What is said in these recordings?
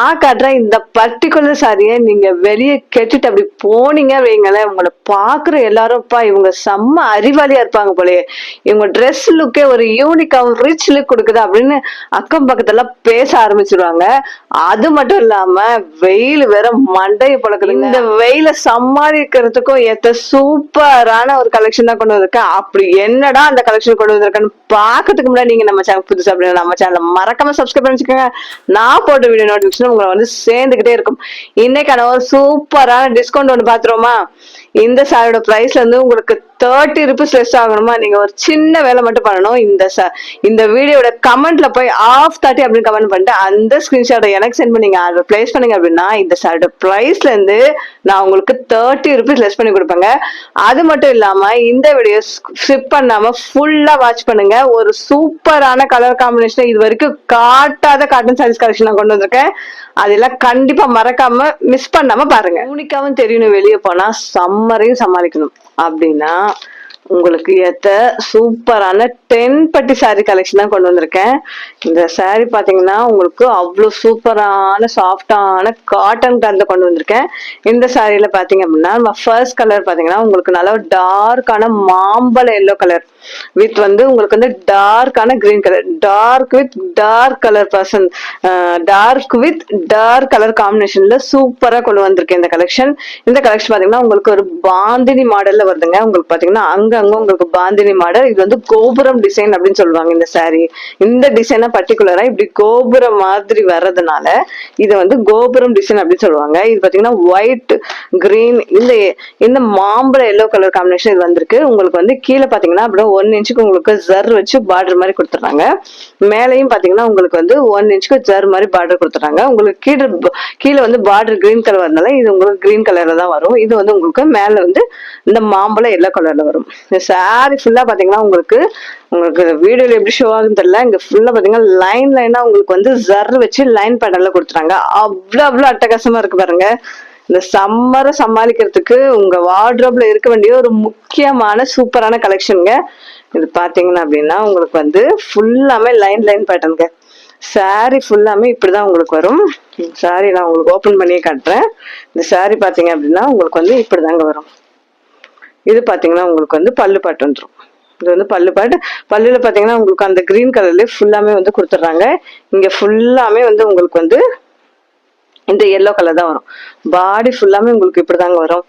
நான் காட்டுற இந்த பர்டிகுலர் சாரியை நீங்க வெளியே கெட்டுட்டு அப்படி போனீங்க வைங்களேன், உங்களை பாக்குற எல்லாரும்ப்பா இவங்க செம்ம அறிவாளியா இருப்பாங்க போலயே, இவங்க ட்ரெஸ் லுக்கே ஒரு யூனிக்காவும் ரிச் லுக் கொடுக்குது அப்படின்னு அக்கம் பக்கத்துல பேச ஆரம்பிச்சிருவாங்க. அது மட்டும் இல்லாம வெயில் வேற மண்டையை பழக்குது. இந்த வெயில சமாளிக்கிறதுக்கும் ஏத்த சூப்பரான ஒரு கலெக்ஷன் தான் கொண்டு வந்திருக்கேன். அப்படி என்னடா அந்த கலெக்ஷன் கொண்டு வந்திருக்கேன்னு பாக்கிறதுக்கு முன்னாடி நீங்க நம்ம சேனல் புதுசா அப்படின்னா நம்ம சேனலை மறக்காம சப்ஸ்கிரைப் பண்ணி வச்சுக்கோங்க. நான் போட்ட வீடியோ நோட்டிபிகேஷன் உங்களை வந்து சேர்ந்துகிட்டே இருக்கும். இன்னைக்கான ஒரு சூப்பரான டிஸ்கவுண்ட் ஒன்று பாத்துருவோமா? இந்த சாரியோட பிரைஸ்ல இருந்து உங்களுக்கு 30 rupees லெஸ் ஆகணுமா? நீங்க ஒரு சின்ன வேலை மட்டும் பண்ணணும். இந்த வீடியோட கமெண்ட்ல போய் ஆஃப் 30 அப்படின்னு கமெண்ட் பண்ணிட்டு அந்த ஸ்கிரீன்ஷாட்டை எனக்கு சென்ட் பண்ணி ஆர்டர் பிளேஸ் பண்ணீங்க அப்படின்னா இந்த சாரியோட பிரைஸ்ல இருந்து நான் உங்களுக்கு 30 rupees லெஸ் பண்ணி கொடுப்பேங்க. அது மட்டும் இல்லாம இந்த வீடியோ ஸ்கிப் பண்ணாம ஃபுல்லா வாட்ச் பண்ணுங்க. ஒரு சூப்பரான கலர் காம்பினேஷன் இது வரைக்கும் காட்டாத காட்டன் சாரீஸ் கலெக்ஷன் நான் கொண்டு வந்திருக்கேன். அதெல்லாம் கண்டிப்பா மறக்காம மிஸ் பண்ணாம பாருங்க. யூனிக்காவும் தெரியணும், வெளியே போனா சம்மரையும் சமாளிக்கணும் அப்படின்னா உங்களுக்கு ஏத்த சூப்பரான 10 பட்டி சாரி கலெக்ஷன் தான் கொண்டு வந்திருக்கேன். இந்த சாரி பாத்தீங்கன்னா உங்களுக்கு அவ்வளவு சூப்பரான சாஃப்டான காட்டன் கலர்ல கொண்டு வந்திருக்கேன். இந்த சாரியில பாத்தீங்க அப்படின்னா நம்ம ஃபர்ஸ்ட் கலர் பாத்தீங்கன்னா உங்களுக்கு நல்ல டார்க்கான மாம்பழ எல்லோ கலர் வித் வந்து உங்களுக்கு வந்து டார்க்கான green colour, dark with dark colour person, dark with dark colour காம்பினேஷன்ல சூப்பரா கொண்டு வந்திருக்கேன் இந்த கலெக்ஷன். இந்த கலெக்ஷன் பாத்தீங்கன்னா உங்களுக்கு ஒரு பாந்தினி மாடல்ல வருதுங்க. உங்களுக்கு பாத்தீங்கன்னா அங்கங்க உங்களுக்கு பாந்தினி மாடல். இது வந்து கோபுரம் டிசைன் அப்படின்னு சொல்லுவாங்க. இந்த சாரி இந்த டிசைனை பர்டிகுலரா இப்படி கோபுரம் மாதிரி வர்றதுனால இது வந்து கோபுரம் டிசைன் அப்படின்னு சொல்லுவாங்க. இது பாத்தீங்கன்னா ஒயிட் கிரீன் இந்த மாம்பழ எல்லோ கலர் காம்பினேஷன் இது வந்திருக்கு. உங்களுக்கு வந்து கீழே பாத்தீங்கன்னா அப்படியே 1 inch உங்களுக்கு ஜர் வச்சு பார்டர் மாதிரி கொடுத்துறாங்க. மேலையும் பாத்தீங்கன்னா உங்களுக்கு வந்து 1 inch ஜர் மாதிரி பார்டர் கொடுத்துறாங்க. உங்களுக்கு கீழே வந்து பார்டர் கிரீன் கலர் வரனால இது உங்களுக்கு கிரீன் கலர்ல தான் வரும். இது வந்து உங்களுக்கு மேல வந்து இந்த மாம்பழம் எல்லோ கலர்ல வரும். இந்த சாரி ஃபுல்லா பாத்தீங்கன்னா உங்களுக்கு வீடியோல எப்படி ஷோ ஆகுன்னு தெரியல, இங்க ஃபுல்லா பாத்தீங்கன்னா லைனா உங்களுக்கு வந்து ஜர் வச்சு லைன் பேட்டர்ல கொடுத்துறாங்க. அவ்வளவு அட்டகாசமா இருக்கு பாருங்க. இந்த சம்மரை சமாளிக்கிறதுக்கு உங்க வார்ட்ரோப்ல இருக்க வேண்டிய ஒரு முக்கியமான சூப்பரான கலெக்ஷனுங்க. இது பாத்தீங்கன்னா அப்படின்னா உங்களுக்கு வந்து ஃபுல்லாமே லைன் பேட்டர்னுங்க. சாரி ஃபுல்லாமே இப்படிதான் உங்களுக்கு வரும். சாரி நான் உங்களுக்கு ஓபன் பண்ணியே காட்டுறேன். இந்த சாரி பாத்தீங்க அப்படின்னா உங்களுக்கு வந்து இப்படிதாங்க வரும். இது பாத்தீங்கன்னா உங்களுக்கு வந்து பல்லு பாட்டு வந்துடும். இது வந்து பல்லுல பாத்தீங்கன்னா உங்களுக்கு அந்த கிரீன் கலர்ல ஃபுல்லாமே வந்து கொடுத்துட்றாங்க. இங்க ஃபுல்லாமே வந்து உங்களுக்கு வந்து இந்த எல்லோ கலர் தான் வரும். பாடி ஃபுல்லாமே உங்களுக்கு இப்படிதாங்க வரும்.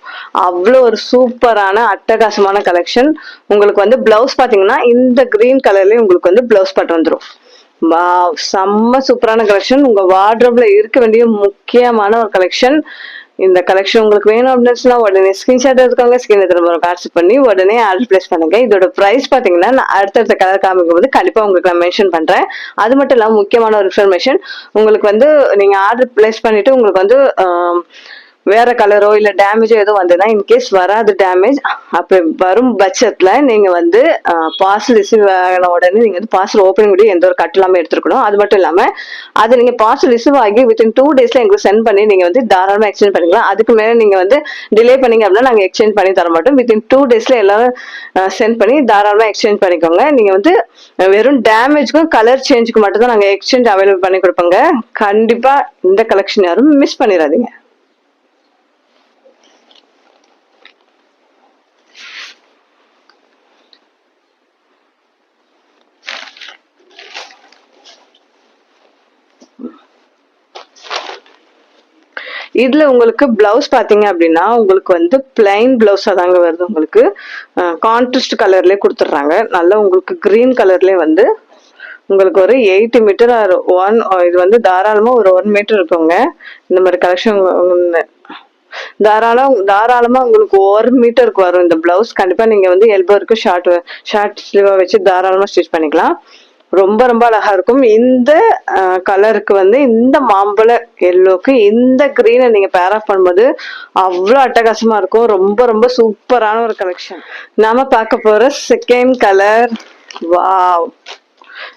அவ்வளோ ஒரு சூப்பரான அட்டகாசமான கலெக்ஷன். உங்களுக்கு வந்து பிளவுஸ் பாத்தீங்கன்னா இந்த கிரீன் கலர்லயே உங்களுக்கு வந்து பிளவுஸ் பாட்டு வந்துடும். செம்ம சூப்பரான கலெக்ஷன். உங்க வார்ட்ரோப்ல இருக்க வேண்டிய முக்கியமான ஒரு கலெக்ஷன். இந்த கலெக்ஷன் உங்களுக்கு வேணும் அப்படின்னா உடனே ஸ்கிரீன்ஷாட் எடுத்துக்கோங்க. ஸ்கிரீன் திரும்ப வாட்ஸ்அப் பண்ணி உடனே ஆர்டர் பிளேஸ் பண்ணுங்க. இதோட பிரைஸ் பாத்தீங்கன்னா நான் அடுத்தடுத்த கலர் காமிக்கும் போது கண்டிப்பா உங்களுக்கு நான் மென்ஷன் பண்றேன். அது மட்டும் இல்லாம முக்கியமான ஒரு இன்ஃபர்மேஷன், உங்களுக்கு வந்து நீங்க ஆர்டர் பிளேஸ் பண்ணிட்டு உங்களுக்கு வந்து வேற கலரோ இல்ல டேமேஜோ எதுவும் வந்ததுன்னா இன்கேஸ் வராது டேமேஜ் அப்படி வரும் பட்சத்துல நீங்க வந்து பார்சல் ரிசீவ் ஆன உடனே நீங்க வந்து பார்சல் ஓப்பனிங் கூட எந்த ஒரு கட் இல்லாம எடுத்துருக்கணும். அது மட்டும் இல்லாம அது நீங்க பார்சல் ரிசீவ் ஆகி வித்தின் 2 daysல எங்களுக்கு சென்ட் பண்ணி நீங்க வந்து தாராளமா எக்ஸ்சேஞ்ச் பண்ணிக்கலாம். அதுக்கு மேல நீங்க வந்து டிலே பண்ணீங்க அப்படின்னா நாங்க எக்ஸ்சேஞ்ச் பண்ணி தர மாட்டோம். வித்தின் 2 daysல எல்லாரும் சென்ட் பண்ணி தாராளமா எக்ஸ்சேஞ்ச் பண்ணிக்கோங்க. நீங்க வந்து வெறும் டேமேஜ்க்கும் கலர் சேஞ்சுக்கு மட்டும் தான் நாங்க எக்ஸ்சேஞ்ச் அவைலபிள் பண்ணி கொடுப்போங்க. கண்டிப்பா இந்த கலெக்ஷன் யாரும் மிஸ் பண்ணிடாதீங்க. இதுல உங்களுக்கு பிளவுஸ் பாத்தீங்க அப்படின்னா உங்களுக்கு வந்து பிளைன் பிளவுஸா தாங்க வருது. உங்களுக்கு கான்ட்ராஸ்ட் கலர்லயே கொடுத்துட்றாங்க. நல்லா உங்களுக்கு கிரீன் கலர்லயே வந்து உங்களுக்கு ஒரு 8 மீட்டர் இது வந்து தாராளமா ஒரு 1 மீட்டர் இருக்குங்க. இந்த மாதிரி கலெக்ஷன் தாராளமா உங்களுக்கு 1 மீட்டருக்கு வரும் இந்த பிளவுஸ். கண்டிப்பா நீங்க வந்து எல்போ வரைக்கும் ஷார்ட் ஸ்லீவா வச்சு தாராளமா ஸ்டிச் பண்ணிக்கலாம். ரொம்ப ரொம்ப அழகா இருக்கும். இந்த கலருக்கு வந்து இந்த மாம்பழ எல்லோக்கு இந்த கிரீனை நீங்க பேர் ஆஃப் பண்ணும்போது அவ்வளவு அட்டகாசமா இருக்கும். ரொம்ப ரொம்ப சூப்பரான ஒரு கலெக்ஷன். நாம பார்க்க போற செகண்ட் கலர். வாவ்,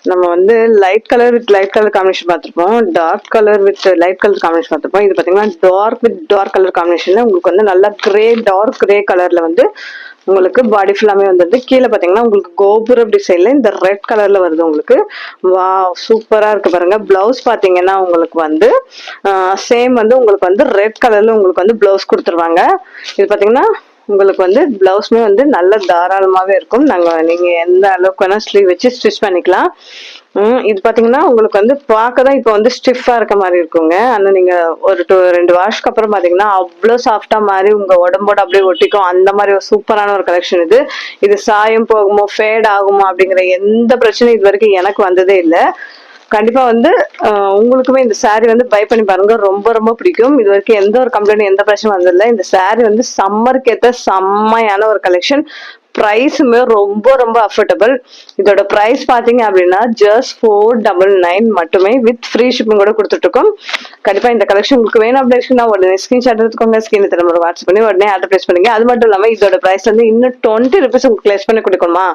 நம்ம வந்து light colour with light colour combination பார்த்திருப்போம், dark colour with light colour combination பார்த்திருப்போம். இது பாத்தீங்கன்னா டார்க் வித் டார்க் கலர் காம்பினேஷன்ல உங்களுக்கு வந்து நல்லா டார்க் கிரே கலர்ல வந்து உங்களுக்கு பாடி ஃபுல்லாமே வந்துருது. கீழே பாத்தீங்கன்னா உங்களுக்கு கோபுரம் டிசைன்ல இந்த ரெட் கலர்ல வருது உங்களுக்கு. வா சூப்பரா இருக்கு பாருங்க. பிளவுஸ் பாத்தீங்கன்னா உங்களுக்கு வந்து சேம் வந்து உங்களுக்கு வந்து ரெட் கலர்ல உங்களுக்கு வந்து பிளவுஸ் கொடுத்துருவாங்க. இது பாத்தீங்கன்னா உங்களுக்கு வந்து பிளவுஸ்மே வந்து நல்ல தாராளமாவே இருக்கும். நீங்க எந்த அளவுக்கு வேணா ஸ்லீவ் வச்சு ஸ்டிச் பண்ணிக்கலாம். இது பாத்தீங்கன்னா உங்களுக்கு வந்து பார்க்கதான் இப்ப வந்து ஸ்டிஃபா இருக்க மாதிரி இருக்குங்க. ஆனா நீங்க ஒரு 2 வாஷ்க்கு அப்புறம் பாத்தீங்கன்னா அவ்வளவு சாஃப்டா மாதிரி உங்க உடம்போட அப்படியே ஒட்டிக்கும். அந்த மாதிரி ஒரு சூப்பரான ஒரு கலெக்ஷன் இது. இது சாயம் போகுமோ ஃபேட் ஆகுமோ அப்படிங்கிற எந்த பிரச்சனையும் இது வரைக்கும் எனக்கு வந்ததே இல்லை. கண்டிப்பா வந்து உங்களுக்குமே இந்த சாரி வந்து பை பண்ணி பாருங்க. ரொம்ப ரொம்ப பிடிக்கும். இது வரைக்கும் எந்த ஒரு கம்ப்ளைண்ட் எந்த பிரச்சனையும் வந்ததில்லை. இந்த சாரி வந்து சம்மருக்கு ஏற்ற செம்மையான ஒரு கலெக்ஷன். பிரைஸுமே ரொம்ப ரொம்ப அஃபோர்டபுள். இதோட பிரைஸ் பாத்தீங்க அப்படின்னா ஜஸ்ட் 499 மட்டுமே வித் ஃப்ரீ ஷிப்பிங் கூட கொடுத்துட்டு இருக்கோம். கண்டிப்பா இந்த கலெக்ஷன் உங்களுக்கு வேணும் அப்படின்னா உடனே ஸ்கிரீன்ஷாட் எடுத்துக்கோங்க. ஸ்கிரீன் நம்பர் வாட்ஸ்அப் பண்ணி உடனே ஆர்டர் பிளேஸ் பண்ணுங்க. அது மட்டும் இல்லாம இதோட பிரைஸ் வந்து இன்னும் 20 rupees உங்களுக்கு லெஸ் பண்ணி கொடுக்கணுமா?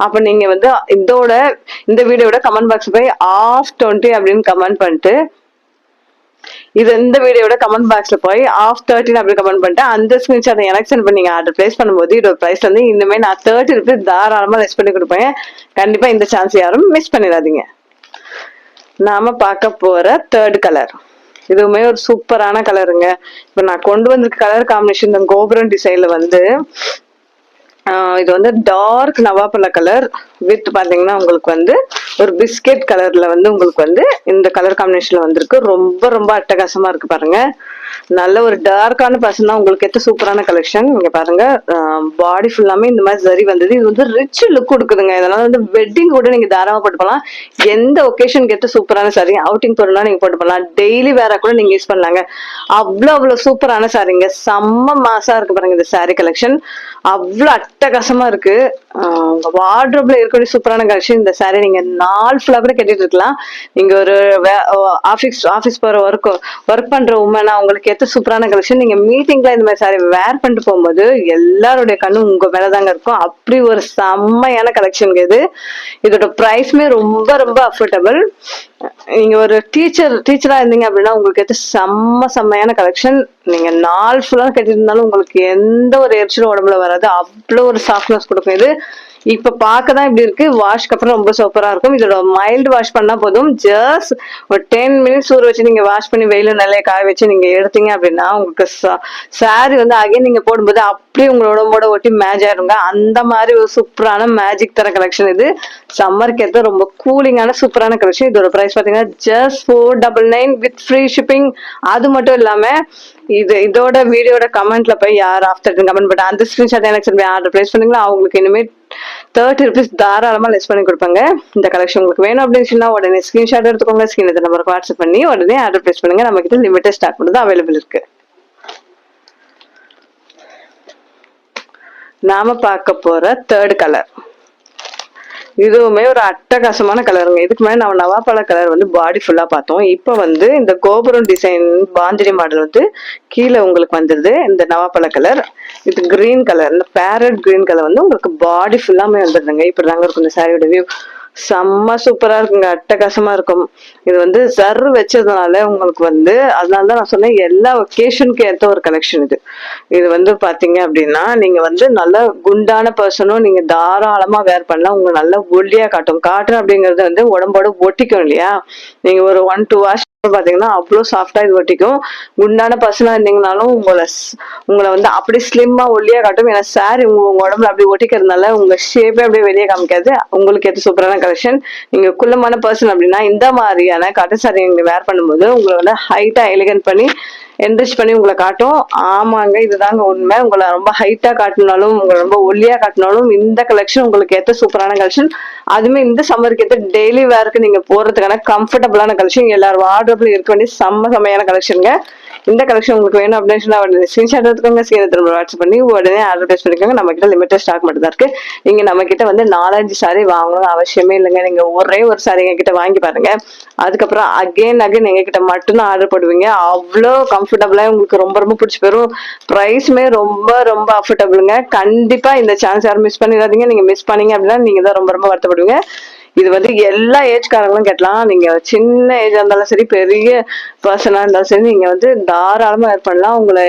அப்ப நீங்க வந்து இந்த வீடியோட கமெண்ட் பாக்ஸ் போய் ஆஃப் 20 அப்படின்னு கமெண்ட் பண்ணிட்டு இந்த வீடியோட கமெண்ட் பாக்ஸ்ல போய் ஆஃப் 13 அப்படி கமெண்ட் பண்ணிட்டு அந்த ஸ்கிரீன்ஷாட் எனக்கு சென்ட் பண்ணி ஆர்டர் பிளேஸ் பண்ணும்போது இதோட பிரைஸ் வந்து இனிமே நான் 30 rupees தாராளமா லெஸ் பண்ணி கொடுப்பேன். கண்டிப்பா இந்த சான்ஸ் யாரும் மிஸ் பண்ணிடாதீங்க. நாம பார்க்க போற தேர்ட் கலர் இதுவுமே ஒரு சூப்பரான கலருங்க. இப்ப நான் கொண்டு வந்திருக்க கலர் காம்பினேஷன் இந்த கோபுரம் டிசைன்ல வந்து இது வந்து டார்க் நவாப்பழ கலர் வித் பாத்தீங்கன்னா உங்களுக்கு வந்து ஒரு பிஸ்கெட் கலர்ல வந்து உங்களுக்கு வந்து இந்த கலர் காம்பினேஷன்ல வந்திருக்கு. ரொம்ப ரொம்ப அட்டகாசமா இருக்கு பாருங்க. நல்ல ஒரு டார்க்கான பர்சன் தான் உங்களுக்கு ஏற்ற சூப்பரான கலெக்ஷன். நீங்க பாருங்க பாடி ஃபுல்லாமே இந்த மாதிரி சரி வந்தது. இது வந்து ரிச் லுக் கொடுக்குதுங்க. இதனால வந்து வெட்டிங் கூட நீங்க தாராளமா போட்டு போகலாம். எந்த ஒகேஷனுக்கு ஏற்ற சூப்பரான சாரி அவுட்டிங் போறோம்னா நீங்க போட்டு போகலாம். டெய்லி வேற கூட நீங்க யூஸ் பண்ணலாங்க. அவ்வளவு சூப்பரான சாரிங்க. செம்ம மாசா இருக்கு பாருங்க இந்த சாரி கலெக்ஷன். அவ்வளவு அட்டகாசமா இருக்கு. வார்ட்ரோப்ல இருக்கக்கூடிய சூப்பரான கலெக்ஷன். இந்த சாரி நீங்க நாள் ஃபுல்லா கூட கட்டிட்டு இருக்கலாம். நீங்க ஒரு ஆபீஸ் போற ஒர்க் பண்ற உமனா உங்களுக்கு ஏத்த சூப்பரான கலெக்ஷன். நீங்க மீட்டிங்ல இந்த மாதிரி சாரி வேர் பண்ணிட்டு போகும்போது எல்லாருடைய கண்ணும் உங்க மேலதாங்க இருக்கும். அப்படி ஒரு செம்மையான கலெக்ஷன் இது. இதோட பிரைஸ்மே ரொம்ப ரொம்ப அஃபோர்டபுள். நீங்க ஒரு டீச்சரா இருந்தீங்க அப்படின்னா உங்களுக்கு ஏற்ற செம்மையான கலெக்ஷன். நீங்க நாள் ஃபுல்லா கட்டிருந்தாலும் உங்களுக்கு எந்த ஒரு எரிச்சலும் உடம்புல வராது. அவ்வளவு ஒரு சாஃப்ட்னஸ் கொடுக்கும் இது. இப்ப பார்க்கதான் இப்படி இருக்கு. வாஷ்க்கு அப்புறம் ரொம்ப சூப்பரா இருக்கும். இதோட மைல்டு வாஷ் பண்ணா போதும். ஜஸ்ட் ஒரு 10 minutes ஊற வச்சு நீங்க வாஷ் பண்ணி வெயில நல்லா காய வச்சு நீங்க எடுத்தீங்க அப்படின்னா உங்களுக்கு சாரி வந்து அகைன் நீங்க போடும்போது அப்படியே உங்களோட உடம்போட ஒட்டி மேட்ச் ஆயிருங்க. அந்த மாதிரி ஒரு சூப்பரான மேஜிக் தர கலெக்ஷன் இது. சம்மருக்கு ஏற்ற ரொம்ப கூலிங்கான சூப்பரான கலெக்ஷன். இதோட பிரைஸ் பாத்தீங்கன்னா ஜஸ்ட் 499 வித் ஃப்ரீ ஷிப்பிங். அது மட்டும் இல்லாம இதோட வீடியோட கமெண்ட்ல போய் யார் ஆஃப்டர் கமெண்ட் பண்ண அந்த ஸ்கிரீன்ஷாட் எனக்கு ஆர்டர் பிளேஸ் பண்ணீங்களா அவங்களுக்கு இனிமே 30 rupees தாராளமா லெஸ் பண்ணி கொடுப்பாங்க. இந்த கலெக்ஷன் உங்களுக்கு வேணும் அப்படின்னு சொன்னா உடனே ஸ்கிரீன்ஷாட் எடுத்துக்கோங்க. ஸ்கிரீன் நம்பருக்கு வாட்ஸ்அப் பண்ணி உடனே ஆர்டர் பிளேஸ் பண்ணுங்க. நம்ம கிட்ட லிமிடெட் ஸ்டாக் மட்டும் தான் அவைலபிள் இருக்கு. நாம பார்க்க போற தேர்ட் கலர் இதுவுமே ஒரு அட்டகாசமான கலருங்க. இதுக்கு மேலே நம்ம நவாப்பழ கலர் வந்து பாடி ஃபுல்லா பார்த்தோம். இப்போ வந்து இந்த கோபுரம் டிசைன் பாந்தினி மாடல் வந்து கீழே உங்களுக்கு வந்துருது. இந்த நவாப்பழ கலர் இது கிரீன் கலர், இந்த பேரட் கிரீன் கலர் வந்து உங்களுக்கு பாடி ஃபுல்லாமே வந்துருதுங்க. இப்படிதாங்க இருக்கும் இந்த சாரியோட வியூ. செம்ம சூப்பரா இருக்குங்க. அட்டகாசமா இருக்கும். இது வந்து சர்ரு வச்சதுனால உங்களுக்கு வந்து அதனாலதான் நான் சொன்னேன் எல்லா ஒகேஷனுக்கு ஏற்ற ஒரு கலெக்ஷன் இது. இது வந்து பாத்தீங்க அப்படின்னா நீங்க வந்து நல்ல குண்டான பர்சனும் நீங்க தாராளமா வேர் பண்ணலாம். உங்க நல்ல ஒல்லியா காட்டும். காட்டன் அப்படிங்கறது வந்து உடம்போட ஒட்டிக்கும் இல்லையா? நீங்க ஒரு 1-2 வாஷ் பாத்தீங்கன்னா அவ்வளவு சாஃப்டா இது ஒட்டிக்கும். குண்டான பர்சனா இருந்தீங்கனாலும் உங்களை வந்து அப்படி ஸ்லிம்மா ஒல்லியா காட்டும். ஏன்னா சாரி உங்க உடம்புல அப்படி ஒட்டிக்கிறதுனால உங்க ஷேப்பே அப்படியே வெளியே காமிக்காது. உங்களுக்கு ஏற்ற சூப்பரான கலெக்ஷன். நீங்க குள்ளமான பர்சன் அப்படின்னா இந்த மாதிரியான காட்டன் சாரி நீங்க வேர் பண்ணும்போது உங்களை வந்து ஹைட்டா எலிகன்ட் பண்ணி என்ரிச் பண்ணி உங்களை காட்டும். ஆமாங்க, இதுதாங்க உண்மை. உங்களை ரொம்ப ஹைட்டா காட்டினாலும் உங்களை ரொம்ப ஒல்லியா காட்டினாலும் இந்த கலெக்ஷன் உங்களுக்கு ஏற்ற சூப்பரான கலெக்ஷன். அதுமே இந்த சம்மருக்கு ஏற்ற டெய்லி வேருக்கு நீங்க போறதுக்கான கம்ஃபர்டபுளான கலெக்ஷன். எல்லாரும் வார்ட்ரோப்ல இருக்க வேண்டிய செம்மையான கலெக்ஷனுங்க. இந்த கலெக்ஷன் உங்களுக்கு வேணும் அப்படின்னு ஸ்கிரீன்ஷாட் எடுத்துக்கோங்க. ஸ்கிரீன் வாட்ஸ்அப் பண்ணி உடனே ஆர்டர் பிளேஸ் பண்ணிக்கோங்க. நம்ம கிட்ட லிமிட்டட் ஸ்டாக் மட்டும் தான் இருக்கு. நீங்க நம்ம கிட்ட வந்து 4-5 சாரி வாங்கணும் அவசியமே இல்லைங்க. நீங்க ஒரே ஒரு சாரி எங்க கிட்ட வாங்கி பாருங்க. அதுக்கப்புறம் அகைன் எங்க கிட்ட மட்டும்தான் ஆர்டர் போடுவீங்க. அவ்வளோ கம்ஃபர்டபுளா உங்களுக்கு ரொம்ப ரொம்ப பிடிச்சி போயிடும். ப்ரைஸுமே ரொம்ப ரொம்ப அஃபோர்டபுளுங்க. கண்டிப்பா இந்த சான்ஸ் யாரும் மிஸ் பண்ணிடாதீங்க. நீங்க மிஸ் பண்ணீங்க அப்படின்னா நீங்க தான் ரொம்ப ரொம்ப வருத்தப்படுவீங்க. இது வந்து எல்லா ஏஜ்காரங்களும் கட்டலாம். நீங்க சின்ன ஏஜா இருந்தாலும் சரி, பெரிய பர்சனா இருந்தாலும் சரி, நீங்க வந்து தாராளமா வேர் பண்ணலாம். உங்களை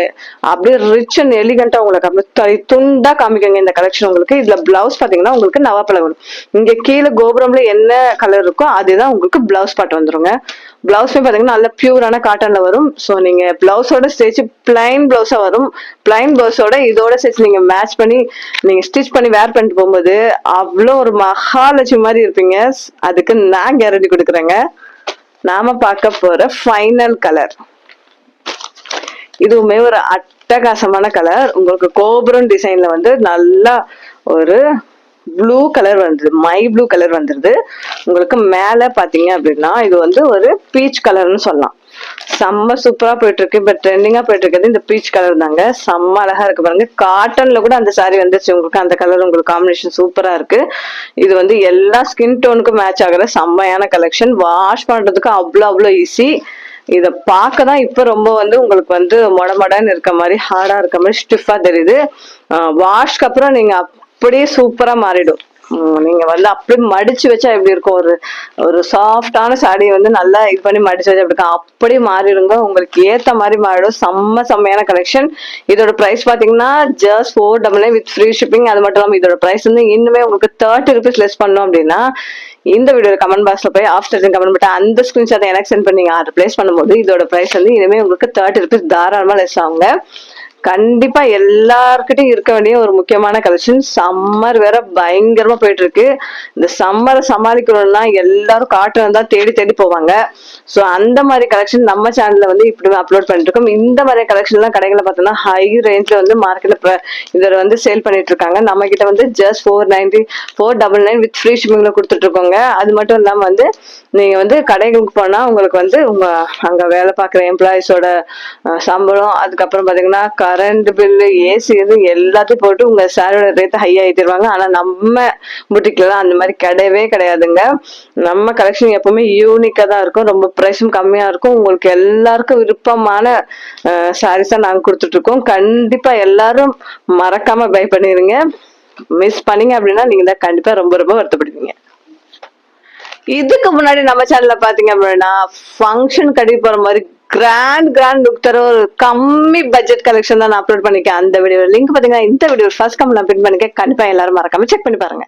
அப்படியே ரிச் அண்ட் எலிகண்டா உங்களுக்கு அப்படியே துண்டா காமிக்குங்க இந்த கலெக்ஷன் உங்களுக்கு. இதுல பிளவுஸ் பாத்தீங்கன்னா உங்களுக்கு நவாப்பழம் வரும். இங்க கீழே கோபுரம்ல என்ன கலர் இருக்கோ அதுதான் உங்களுக்கு பிளவுஸ் பார்ட் வந்துருங்க. பிளவுஸ்மே பாத்தீங்கன்னா நல்ல பியூரான காட்டன்ல வரும். ஸோ நீங்க பிளவுஸோட ஸ்டிச் பிளைன் பிளவுஸா வரும். பிளைன் பிளவுஸோட இதோட ஸ்டிச் நீங்க மேட்ச் பண்ணி நீங்க ஸ்டிச் பண்ணி வேர் பண்ணிட்டு போகும்போது அவ்வளோ ஒரு மகாலட்சுமி மாதிரி இருப்பீங்க. அதுக்கு நான் கேரண்டி கொடுக்குறேங்க. நாம பார்க்க போற ஃபைனல் கலர், இதுவுமே ஒரு அட்டகாசமான கலர். உங்களுக்கு கோபுரம் டிசைன்ல வந்து நல்லா ஒரு ப்ளூ கலர் வந்துருது, மை ப்ளூ கலர் வந்துருது. உங்களுக்கு மேல பாத்தீங்க அப்படின்னா இது வந்து ஒரு பீச் கலர்னு சொல்லலாம். செம்ம சூப்பரா போயிட்டு இருக்கு. இப்ப ட்ரெண்டிங்கா போயிட்டு இருக்கிறது இந்த பீச் கலர் தாங்க. செம்ம அழகா இருக்கு பாருங்க. காட்டன்ல கூட அந்த சாரி வந்துச்சு உங்களுக்கு. அந்த கலர் உங்களுக்கு காம்பினேஷன் சூப்பரா இருக்கு. இது வந்து எல்லா ஸ்கின் டோனுக்கும் மேட்ச் ஆகுற செம்மையான கலெக்ஷன். வாஷ் பண்றதுக்கு அவ்வளோ ஈஸி. இத பார்க்கதான் இப்ப ரொம்ப வந்து உங்களுக்கு வந்து மொடமொடன்னு இருக்க மாதிரி, ஹார்டா இருக்க மாதிரி, ஸ்டிஃபா தெரியுது. வாஷ்க்கு அப்புறம் நீங்க அப்படியே சூப்பரா மாறிடும். நீங்க வந்து அப்படியே மடிச்சு வச்சா எப்படி இருக்கும், ஒரு ஒரு சாஃப்டான சாடியை வந்து நல்லா இது பண்ணி மடிச்சு வச்சா எப்படி இருக்கும், அப்படியே மாறிடுங்க. உங்களுக்கு ஏத்த மாதிரி மாறிடும். செம்மையான கலெக்ஷன். இதோட பிரைஸ் பாத்தீங்கன்னா ஜஸ்ட் 499 வித் ஃப்ரீ ஷிப்பிங். அது மட்டும் இல்லாம இதோட பிரைஸ் வந்து இன்னுமே உங்களுக்கு 30 rupees லெஸ் பண்ணோம் அப்படின்னா இந்த வீடியோ கமெண்ட் பாக்ஸ்ல போய் ஆஃப்டர் கமெண்ட் பண்ணி அந்த ஸ்கிரீன்ஷாட் எனக்கு சென்ட் பண்ணி ஆர்டர் பிளேஸ் பண்ணும்போது இதோட பிரைஸ் வந்து இனிமே உங்களுக்கு 30 rupees தாராளமா லெஸ் ஆகுங்க. கண்டிப்பா எல்லார்கிட்டையும் இருக்க வேண்டிய ஒரு முக்கியமான கலெக்ஷன். சம்மர் வேற பயங்கரமா போயிட்டு இருக்கு. இந்த சம்மரை சமாளிக்கணும்னா எல்லாரும் காட்டன் தான் தேடி தேடி போவாங்க. சோ அந்த மாதிரி கலெக்ஷன் நம்ம சேனல்ல வந்து இப்படி அப்லோட் பண்ணிட்டு இருக்கோம். இந்த மாதிரி கலெக்ஷன் எல்லாம் கடைகளை பார்த்தோம்னா ஹை ரேஞ்ச்ல வந்து மார்க்கெட்ல இதை வந்து சேல் பண்ணிட்டு இருக்காங்க. நம்ம கிட்ட வந்து ஜஸ்ட் 499 வித் ஃப்ரீ ஷிப்பிங்ல கொடுத்துட்டு இருக்கோங்க. அது மட்டும் இல்லாம வந்து நீங்க வந்து கடைகளுக்கு போனா உங்களுக்கு வந்து உங்க அங்க வேலை பார்க்குற எம்ப்ளாயிஸோட சம்பளம், அதுக்கப்புறம் பாத்தீங்கன்னா கரண்ட் பில்லு, ஏசி இது எல்லாத்தையும் போட்டு உங்க சேலரியோட ரேட் ஹை ஆயிடுவாங்க. ஆனா நம்ம புட்டிக்லாம் அந்த மாதிரி கிடையவே கிடையாதுங்க. நம்ம கலெக்ஷன் எப்பவுமே யூனிக்கா தான் இருக்கும். ரொம்ப பிரைஸும் கம்மியா இருக்கும். உங்களுக்கு எல்லாருக்கும் விருப்பமான சாரீஸ் தான் நாங்க கொடுத்துட்டு இருக்கோம். கண்டிப்பா எல்லாரும் மறக்காம பை பண்ணிருங்க. மிஸ் பண்ணீங்க அப்படின்னா நீங்க தான் கண்டிப்பா ரொம்ப வருத்தப்படுவீங்க. இதுக்கு முன்னாடி நம்ம சேனல்ல பாத்தீங்க அப்படின்னா ஃபங்க்ஷன் கடி போற மாதிரி கிராண்ட் லுக் தர ஒரு கம்மி பட்ஜெட் கலெக்ஷன் தான் நான் அப்லோட் பண்ணிருக்கேன். அந்த வீடியோ லிங்க் பாத்தீங்கன்னா இந்த வீடியோ ஃபர்ஸ்ட் கமெண்ட்ல பின் பண்ணிக்க. கண்டிப்பா எல்லாரும் மறக்காம செக் பண்ணி பாருங்க.